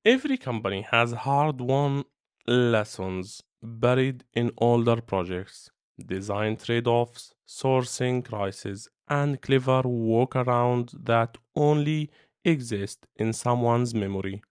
Every company has hard-won lessons buried in older projects, design trade-offs, sourcing crises, and clever workarounds that only exist in someone's memory.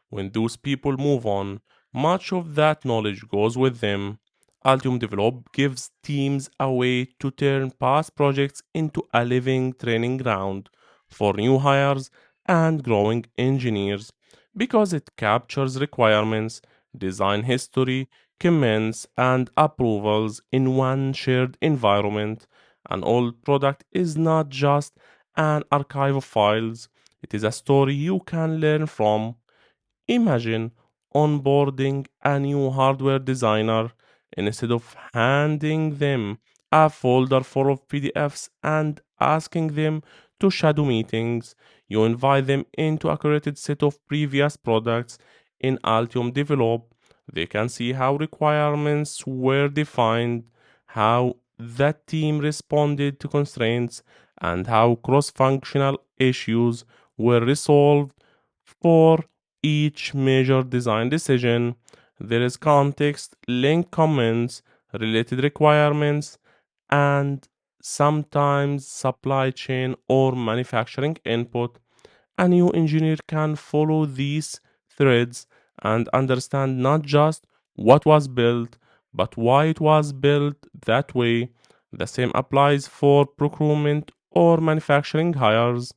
When those people move on, much of that knowledge goes with them. Altium Develop gives teams a way to turn past projects into a living training ground for new hires and growing engineers because it captures requirements, design history, comments, and approvals in one shared environment. An old product is not just an archive of files, it is a story you can learn from. Imagine onboarding a new hardware designer instead of handing them a folder full of PDFs and asking them to shadow meetings. You invite them into a curated set of previous products in Altium Develop. They can see how requirements were defined, how that team responded to constraints, and how cross functional issues were resolved for each major design decision. There is context, linked comments, related requirements, and sometimes supply chain or manufacturing input. A new engineer can follow these threads and understand not just what was built, but why it was built that way. The same applies for procurement or manufacturing hires.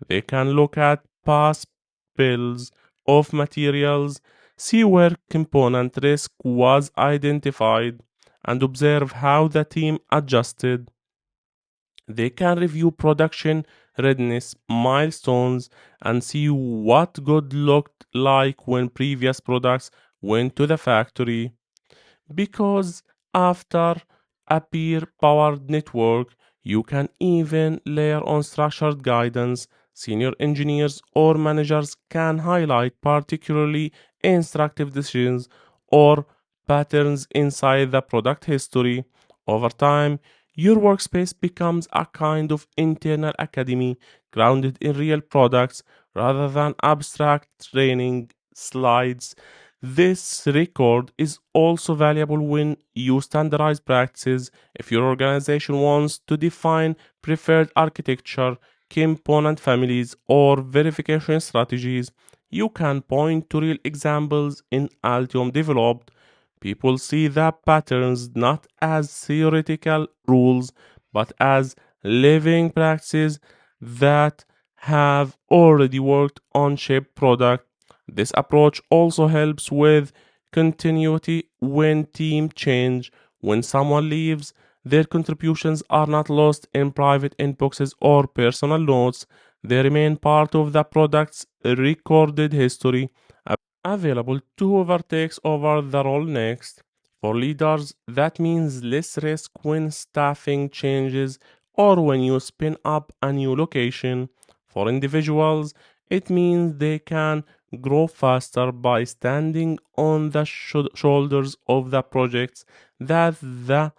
They can look at past bills of materials, see where component risk was identified, and observe how the team adjusted. They can review production readiness milestones and see what good looked like when previous products went to the factory. Because after a peer powered network, you can even layer on structured guidance. Senior engineers or managers can highlight particularly instructive decisions or patterns inside the product history. Over time, your workspace becomes a kind of internal academy grounded in real products rather than abstract training slides. This record is also valuable when you standardize practices. If your organization wants to define preferred architecture, component families, or verification strategies, you can point to real examples in Altium developed. People see the patterns not as theoretical rules but as living practices that have already worked on shape product. This approach also helps with continuity when team change. When someone leaves, their contributions are not lost in private inboxes or personal notes. They remain part of the product's recorded history, available to whoever takes over the role next. For leaders, that means less risk when staffing changes or when you spin up a new location. For individuals, it means they can grow faster by standing on the shoulders of the projects that the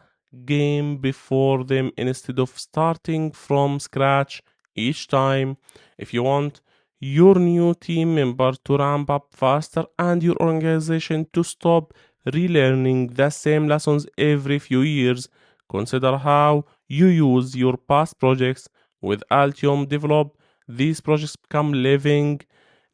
game before them instead of starting from scratch each time. If you want your new team member to ramp up faster and your organization to stop relearning the same lessons every few years, consider how you use your past projects. With Altium Develop, these projects become living,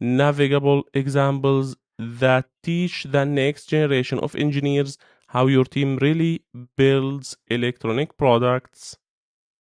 navigable examples that teach the next generation of engineers how your team really builds electronic products.